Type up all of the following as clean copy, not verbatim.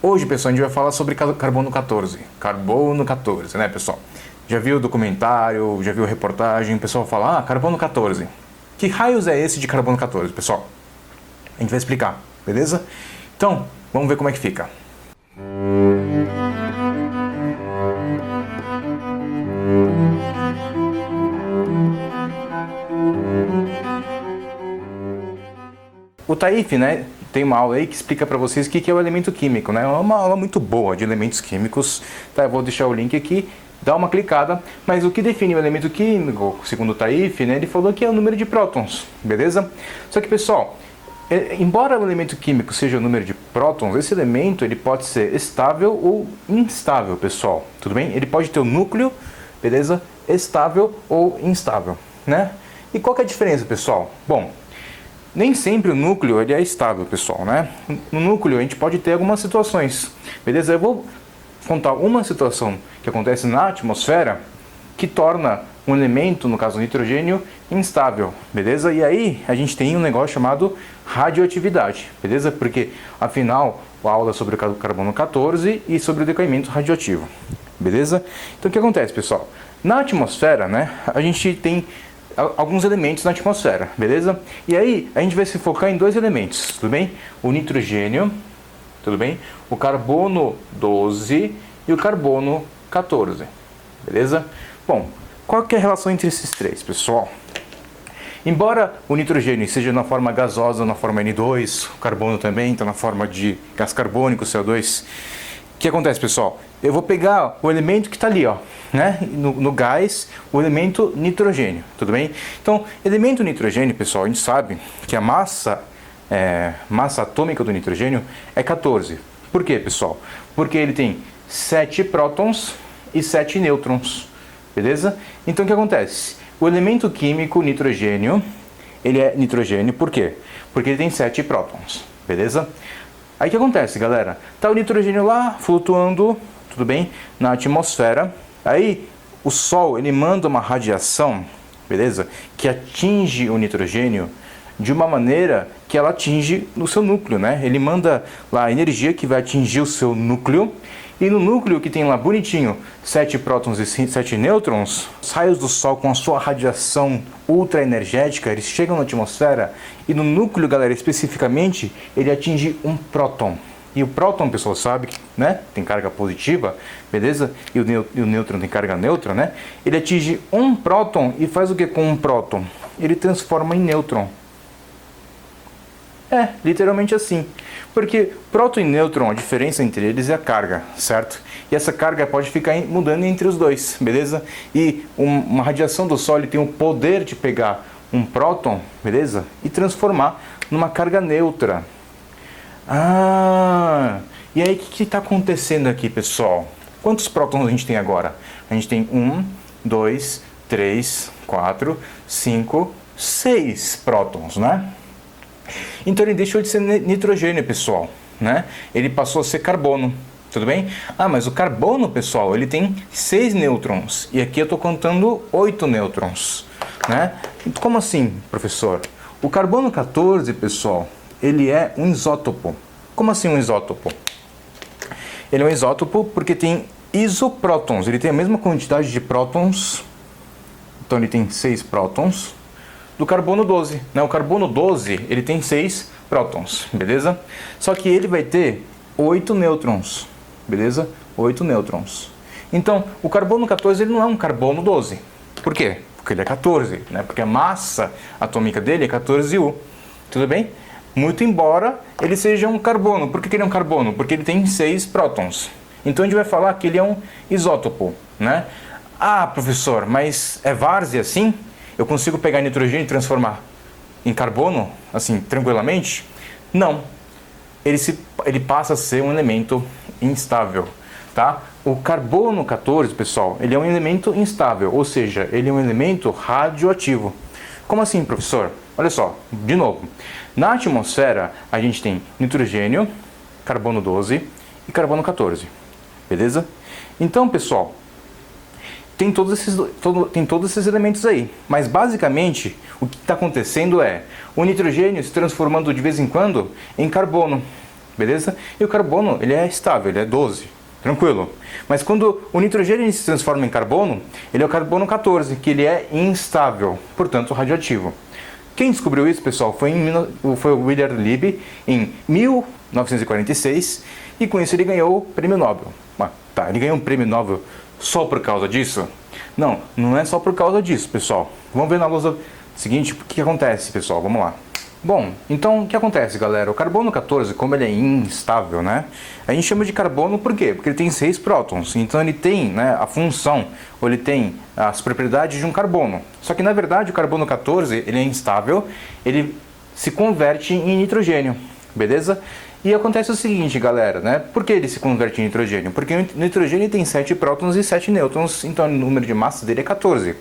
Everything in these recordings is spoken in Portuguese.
Hoje, pessoal, a gente vai falar sobre carbono 14. Carbono 14, né, pessoal? Já viu o documentário, já viu a reportagem, o pessoal fala, carbono 14. Que raios é esse de carbono 14, pessoal? A gente vai explicar, beleza? Então, vamos ver como é que fica. O Taif, né, tem uma aula aí que explica para vocês o que é o elemento químico, né? É uma aula muito boa de elementos químicos, tá? Eu vou deixar o link aqui, dá uma clicada, mas o que define o elemento químico, segundo o Taif, né, ele falou que é o número de prótons, beleza? Só que, pessoal, embora o elemento químico seja o número de prótons, esse elemento ele pode ser estável ou instável, pessoal, tudo bem? Ele pode ter o núcleo, beleza? Estável ou instável, né? E qual que é a diferença, pessoal? Bom, nem sempre o núcleo ele é estável, pessoal, né? No núcleo a gente pode ter algumas situações, beleza? Eu vou contar uma situação que acontece na atmosfera que torna um elemento, no caso o nitrogênio, instável, beleza? E aí a gente tem um negócio chamado radioatividade, beleza? Porque afinal a aula é sobre o carbono 14 e sobre o decaimento radioativo, beleza? Então o que acontece, pessoal? Na atmosfera, né, a gente tem alguns elementos na atmosfera, beleza? E aí a gente vai se focar em dois elementos, tudo bem? O nitrogênio, tudo bem? O carbono 12 e o carbono 14, beleza? Bom, qual que é a relação entre esses três, pessoal? Embora o nitrogênio seja na forma gasosa, na forma N2, o carbono também está na forma de gás carbônico, CO2, o que acontece, pessoal? Eu vou pegar o elemento que está ali, ó, né? No gás, o elemento nitrogênio, tudo bem? Então, elemento nitrogênio, pessoal, a gente sabe que a massa atômica do nitrogênio é 14. Por quê, pessoal? Porque ele tem 7 prótons e 7 nêutrons, beleza? Então, o que acontece? O elemento químico nitrogênio, ele é nitrogênio, por quê? Porque ele tem 7 prótons, beleza? Aí o que acontece, galera? Tá o nitrogênio lá flutuando, tudo bem, na atmosfera. Aí o Sol ele manda uma radiação, beleza, que atinge o nitrogênio de uma maneira que ela atinge no seu núcleo, né? Ele manda lá a energia que vai atingir o seu núcleo. E no núcleo que tem lá bonitinho 7 prótons e 7 nêutrons, os raios do Sol com a sua radiação ultra energética, eles chegam na atmosfera e no núcleo, galera, especificamente, ele atinge um próton. E o próton, pessoal, sabe, né? Tem carga positiva, beleza? E o nêutron tem carga neutra, né? Ele atinge um próton e faz o que com um próton? Ele transforma em nêutron. Literalmente assim. Porque próton e nêutron, a diferença entre eles é a carga, certo? E essa carga pode ficar mudando entre os dois, beleza? E uma radiação do Sol ele tem o poder de pegar um próton, beleza? E transformar numa carga neutra. E aí o que está acontecendo aqui, pessoal? Quantos prótons a gente tem agora? A gente tem 1, 2, 3, 4, 5, 6 prótons, né? Então ele deixou de ser nitrogênio, pessoal, né? Ele passou a ser carbono, tudo bem? Mas o carbono, pessoal, ele tem 6 nêutrons. E aqui eu estou contando 8 nêutrons, né? Como assim, professor? O carbono 14, pessoal, ele é um isótopo. Como assim um isótopo? Ele é um isótopo porque tem isoprótons. Ele tem a mesma quantidade de prótons. Então ele tem 6 prótons. Do carbono 12, né? O carbono 12, ele tem 6 prótons, beleza? Só que ele vai ter 8 nêutrons, beleza? 8 nêutrons. Então, o carbono 14, ele não é um carbono 12. Por quê? Porque ele é 14, né? Porque a massa atômica dele é 14U. Tudo bem? Muito embora ele seja um carbono. Por que ele é um carbono? Porque ele tem 6 prótons. Então a gente vai falar que ele é um isótopo, né? Professor, mas é várzea assim? Eu consigo pegar nitrogênio e transformar em carbono, assim, tranquilamente? Não. Ele passa a ser um elemento instável, tá? O carbono 14, pessoal, ele é um elemento instável, ou seja, ele é um elemento radioativo. Como assim, professor? Olha só, de novo. Na atmosfera, a gente tem nitrogênio, carbono 12 e carbono 14, beleza? Então, pessoal, tem todos esses elementos aí. Mas basicamente o que está acontecendo é o nitrogênio se transformando de vez em quando em carbono. beleza? E o carbono, ele é estável, ele é 12, tranquilo. Mas quando o nitrogênio se transforma em carbono, ele é o carbono 14, que ele é instável, portanto radioativo. Quem descobriu isso, pessoal, foi o William Lieb em 1946, e com isso ele ganhou o prêmio Nobel. Tá, ele ganhou um prêmio Nobel só por causa disso? Não, não é só por causa disso, pessoal. Vamos ver na lousa seguinte o que acontece, pessoal. Vamos lá. Bom, então o que acontece, galera? O carbono 14, como ele é instável, né? A gente chama de carbono por quê? Porque ele tem 6 prótons. Então ele tem, né, a função, ou ele tem as propriedades de um carbono. Só que na verdade o carbono 14, ele é instável, ele se converte em nitrogênio, beleza? E acontece o seguinte, galera, né? Por que ele se converte em nitrogênio? Porque o nitrogênio tem 7 prótons e 7 nêutrons, então o número de massa dele é 14.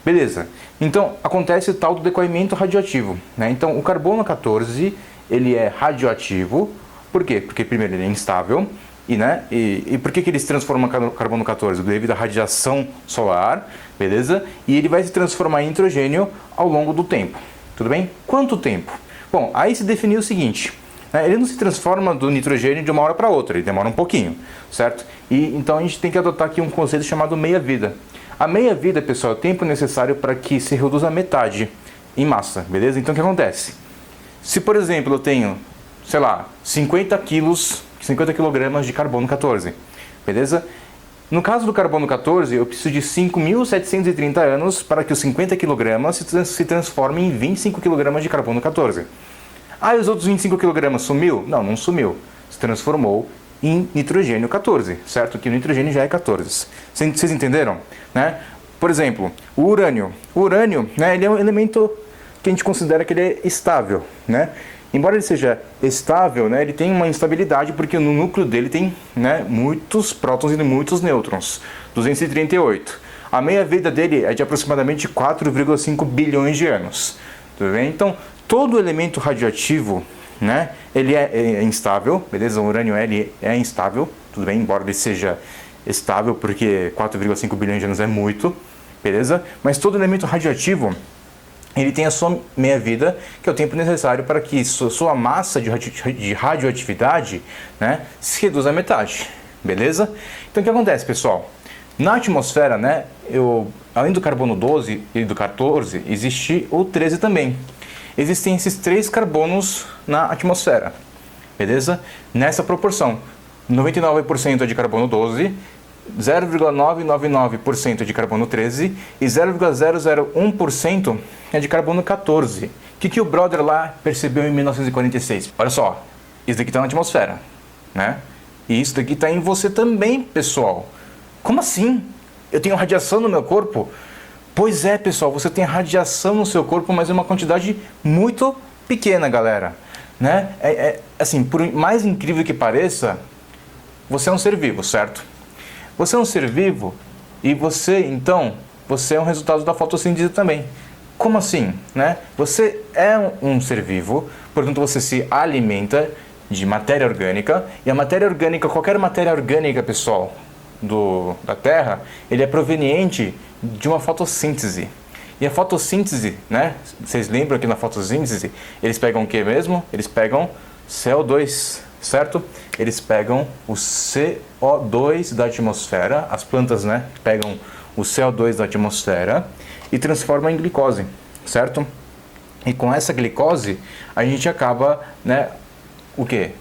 Beleza. Então, acontece o tal do decaimento radioativo, né? Então, o carbono 14, ele é radioativo. Por quê? Porque, primeiro, ele é instável. E por que ele se transforma em carbono 14? Devido à radiação solar, beleza? E ele vai se transformar em nitrogênio ao longo do tempo. Tudo bem? Quanto tempo? Bom, aí se definiu o seguinte... Ele não se transforma do nitrogênio de uma hora para outra, ele demora um pouquinho, certo? E então a gente tem que adotar aqui um conceito chamado meia-vida. A meia-vida, pessoal, é o tempo necessário para que se reduza a metade em massa, beleza? Então o que acontece? Se, por exemplo, eu tenho, sei lá, 50 kg de carbono 14, beleza? No caso do carbono 14, eu preciso de 5.730 anos para que os 50 kg se transformem em 25 kg de carbono 14. Ah, e os outros 25 kg sumiu? Não, não sumiu. Se transformou em nitrogênio 14, certo? Que o nitrogênio já é 14. Vocês entenderam? Né? Por exemplo, o urânio. O urânio, né, ele é um elemento que a gente considera que ele é estável, né? Embora ele seja estável, né, ele tem uma instabilidade porque no núcleo dele tem, né, muitos prótons e muitos nêutrons. 238. A meia-vida dele é de aproximadamente 4,5 bilhões de anos. Tudo bem? Então, todo elemento radioativo, né, ele é instável, beleza? O urânio ele é instável, tudo bem? Embora ele seja estável, porque 4,5 bilhões de anos é muito, beleza? Mas todo elemento radioativo, ele tem a sua meia-vida, que é o tempo necessário para que sua massa de radioatividade, né, se reduza à metade, beleza? Então o que acontece, pessoal? Na atmosfera, né, além do carbono 12 e do 14, existe o 13 também. Existem esses 3 carbonos na atmosfera, beleza? Nessa proporção, 99% é de carbono 12, 0,999% é de carbono 13 e 0,001% é de carbono 14. O que o brother lá percebeu em 1946? Olha só, isso daqui está na atmosfera, né? E isso daqui está em você também, pessoal. Como assim? Eu tenho radiação no meu corpo? Pois é, pessoal, você tem radiação no seu corpo, mas é uma quantidade muito pequena, galera. Né? Assim, por mais incrível que pareça, você é um ser vivo, certo? Você é um ser vivo e você é um resultado da fotossíntese também. Como assim? Né? Você é um ser vivo, portanto você se alimenta de matéria orgânica, e a matéria orgânica, qualquer matéria orgânica, pessoal, da Terra, ele é proveniente de uma fotossíntese. E a fotossíntese, né? Vocês lembram que na fotossíntese eles pegam o que mesmo? Eles pegam CO2, certo? Eles pegam o CO2 da atmosfera, as plantas, né, pegam o CO2 da atmosfera e transformam em glicose, certo? E com essa glicose a gente acaba, né, o que?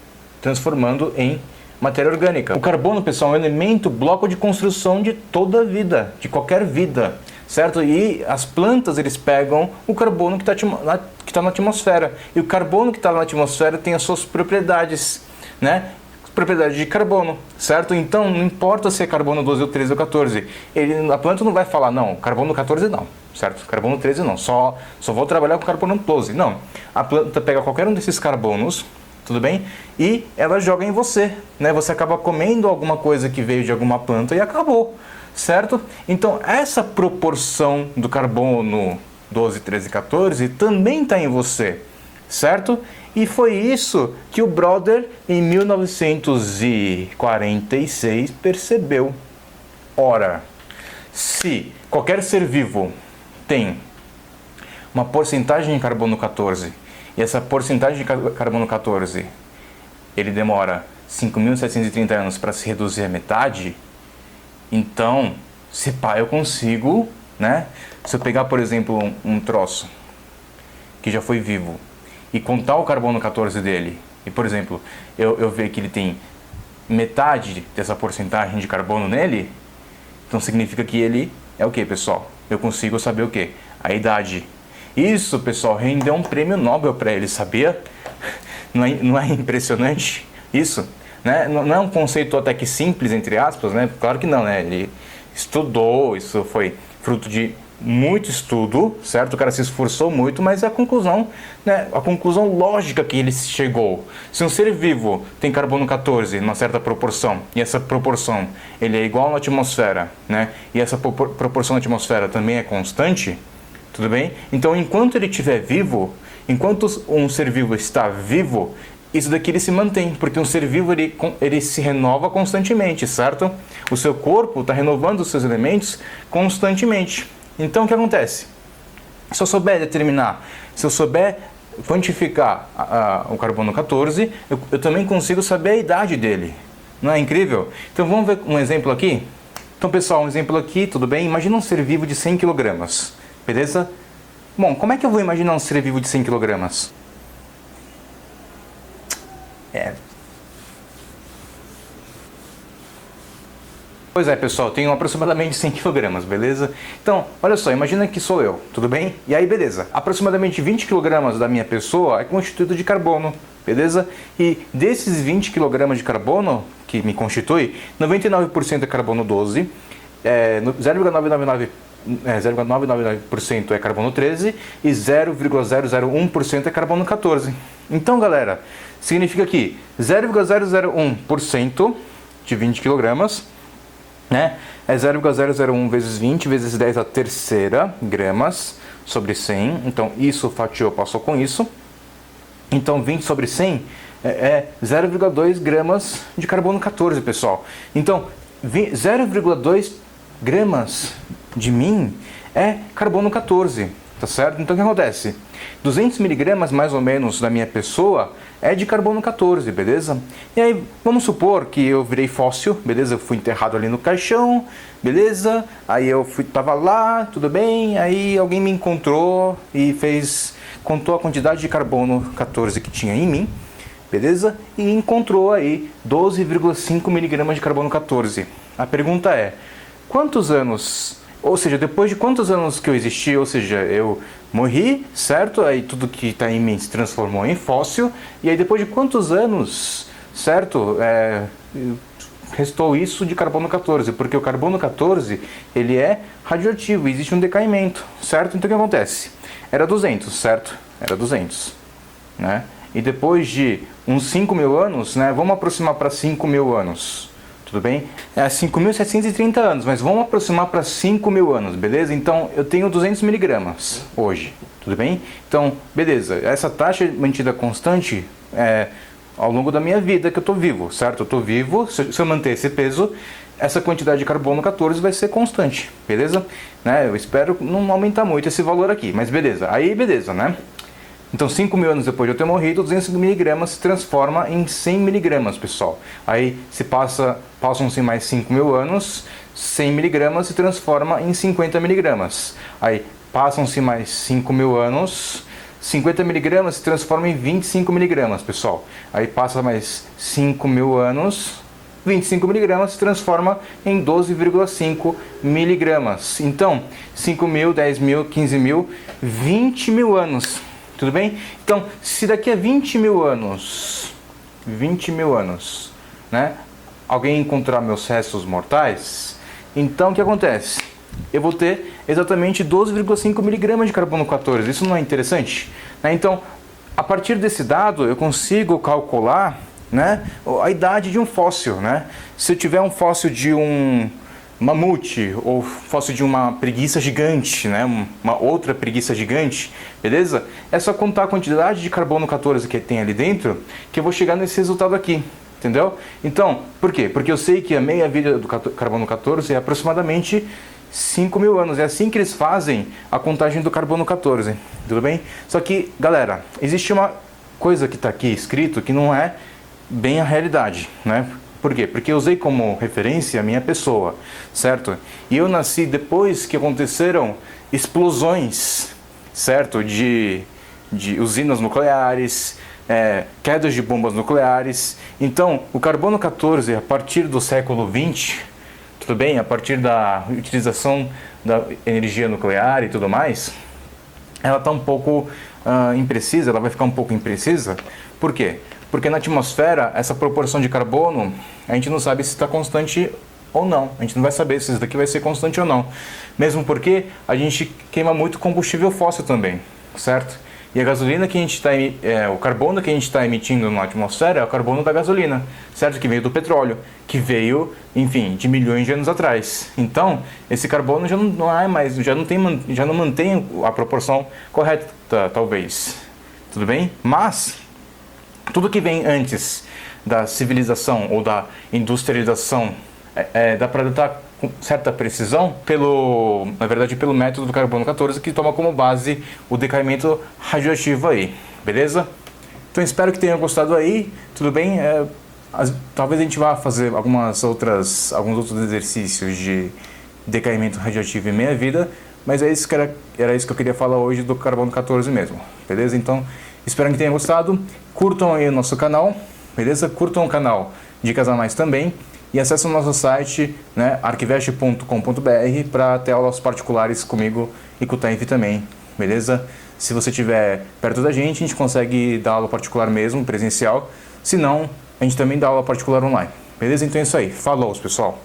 Transformando em matéria orgânica. O carbono, pessoal, é um elemento, bloco de construção de toda a vida, de qualquer vida, certo? E as plantas, eles pegam o carbono que está na atmosfera. E o carbono que está na atmosfera tem as suas propriedades, né? Propriedade de carbono, certo? Então, não importa se é carbono 12 ou 13 ou 14. A planta não vai falar, não, carbono 14 não, certo? Carbono 13 não, só vou trabalhar com carbono 12. Não, a planta pega qualquer um desses carbonos, tudo bem? E ela joga em você, né? Você acaba comendo alguma coisa que veio de alguma planta e acabou, certo? Então, essa proporção do carbono 12, 13, 14 também está em você, certo? E foi isso que o brother, em 1946, percebeu. Ora, se qualquer ser vivo tem uma porcentagem de carbono 14, e essa porcentagem de carbono 14 ele demora 5.730 anos para se reduzir à metade, então, se pá, eu consigo, né? Se eu pegar, por exemplo, um troço que já foi vivo e contar o carbono 14 dele, e, por exemplo, eu ver que ele tem metade dessa porcentagem de carbono nele, então significa que ele é o que, pessoal? Eu consigo saber o que? A idade. Isso, pessoal, rendeu um prêmio Nobel para ele, sabia? Não é impressionante isso? Né? Não é um conceito até que simples, entre aspas, né? Claro que não, né? Ele estudou, isso foi fruto de muito estudo, certo? O cara se esforçou muito, mas a conclusão, né? A conclusão lógica que ele chegou. Se um ser vivo tem carbono 14 numa certa proporção, e essa proporção ele é igual na atmosfera, né? E essa proporção na atmosfera também é constante, tudo bem? Então, enquanto ele estiver vivo, enquanto um ser vivo está vivo, isso daqui ele se mantém, porque um ser vivo ele se renova constantemente, certo? O seu corpo está renovando os seus elementos constantemente. Então, o que acontece? Se eu souber determinar, se eu souber quantificar o carbono 14, eu também consigo saber a idade dele. Não é incrível? Então, vamos ver um exemplo aqui? Então, pessoal, um exemplo aqui, tudo bem? Imagina um ser vivo de 100 kg, beleza? Bom, como é que eu vou imaginar um ser vivo de 100 kg? Pois é, pessoal, tenho aproximadamente 100 kg, beleza? Então, olha só, imagina que sou eu, tudo bem? E aí, beleza, aproximadamente 20 kg da minha pessoa é constituído de carbono, beleza? E desses 20 kg de carbono que me constitui, 99% é carbono 12, 0,999% é carbono 13 e 0,001% é carbono 14. Então, galera, significa que 0,001% de 20 kg, né, é 0,001 vezes 20 vezes 10 a terceira gramas sobre 100. Então, isso fatiou, passou com isso. Então, 20 sobre 100 é 0,2 gramas de carbono 14, pessoal. Então, 0,2 gramas de mim é carbono 14, tá certo? Então, o que acontece? 200 miligramas, mais ou menos, da minha pessoa é de carbono 14, beleza? E aí, vamos supor que eu virei fóssil, beleza? Eu fui enterrado ali no caixão, beleza? Aí eu tava lá, tudo bem? Aí alguém me encontrou e contou a quantidade de carbono 14 que tinha em mim, beleza? E encontrou aí 12,5 miligramas de carbono 14. A pergunta é, quantos anos... Ou seja, depois de quantos anos que eu existi, ou seja, eu morri, certo? Aí tudo que está em mim se transformou em fóssil. E aí depois de quantos anos, certo? Restou isso de carbono 14. Porque o carbono 14, ele é radioativo, existe um decaimento, certo? Então o que acontece? Era 200, certo? Era 200, né? E depois de uns 5.000 anos, né? Vamos aproximar para 5.000 anos. Tudo bem? É 5.730 anos, mas vamos aproximar para 5.000 anos, beleza? Então, eu tenho 200 miligramas hoje, tudo bem? Então, beleza, essa taxa mantida constante ao longo da minha vida que eu estou vivo, certo? Eu estou vivo, se eu manter esse peso, essa quantidade de carbono 14 vai ser constante, beleza? Né? Eu espero não aumentar muito esse valor aqui, mas beleza, aí beleza, né? Então, 5.000 anos depois de eu ter morrido, 200 miligramas se transforma em 100 miligramas, pessoal. Aí, passam-se mais 5.000 anos, 100 miligramas se transforma em 50 miligramas. Aí, passam-se mais 5.000 anos, 50 miligramas se transforma em 25 miligramas, pessoal. Aí, passa mais 5.000 anos, 25 miligramas se transforma em 12,5 miligramas. Então, 5.000, 10.000, 15.000, 20.000 anos. Tudo bem? Então, se daqui a 20.000 anos, né, alguém encontrar meus restos mortais, então o que acontece? Eu vou ter exatamente 12,5 miligramas de carbono 14. Isso não é interessante? Né? Então, a partir desse dado, eu consigo calcular, né, a idade de um fóssil. Né? Se eu tiver um fóssil de um mamute ou fóssil de uma preguiça gigante, né? Uma outra preguiça gigante, beleza? É só contar a quantidade de carbono 14 que tem ali dentro que eu vou chegar nesse resultado aqui, entendeu? Então, por quê? Porque eu sei que a meia-vida do carbono 14 é aproximadamente 5.000 anos. É assim que eles fazem a contagem do carbono 14, tudo bem? Só que, galera, existe uma coisa que está aqui escrito que não é bem a realidade, né? Por quê? Porque eu usei como referência a minha pessoa, certo? E eu nasci depois que aconteceram explosões, certo? De usinas nucleares, quedas de bombas nucleares. Então, o carbono 14, a partir do século 20, tudo bem? A partir da utilização da energia nuclear e tudo mais, ela está um pouco imprecisa, ela vai ficar um pouco imprecisa. Por quê? Porque na atmosfera, essa proporção de carbono, a gente não sabe se está constante ou não. A gente não vai saber se isso daqui vai ser constante ou não. Mesmo porque a gente queima muito combustível fóssil também, certo? E a gasolina que a gente está, o carbono que a gente está emitindo na atmosfera é o carbono da gasolina, certo? Que veio do petróleo, que veio, enfim, de milhões de anos atrás. Então, esse carbono já não é mais, já não mantém a proporção correta, talvez. Tudo bem? Mas tudo que vem antes da civilização ou da industrialização dá para datar com certa precisão na verdade pelo método do carbono 14, que toma como base o decaimento radioativo aí, beleza? Então espero que tenham gostado aí, tudo bem? Talvez a gente vá fazer alguns outros exercícios de decaimento radioativo em meia vida, mas era isso que eu queria falar hoje do carbono 14 mesmo, beleza? Então espero que tenham gostado, curtam aí o nosso canal, beleza? Curtam o canal Dicas a Mais também e acessem o nosso site, né, arquivest.com.br, para ter aulas particulares comigo e com o Taif também, beleza? Se você estiver perto da gente, a gente consegue dar aula particular mesmo, presencial, se não, a gente também dá aula particular online, beleza? Então é isso aí, falou pessoal!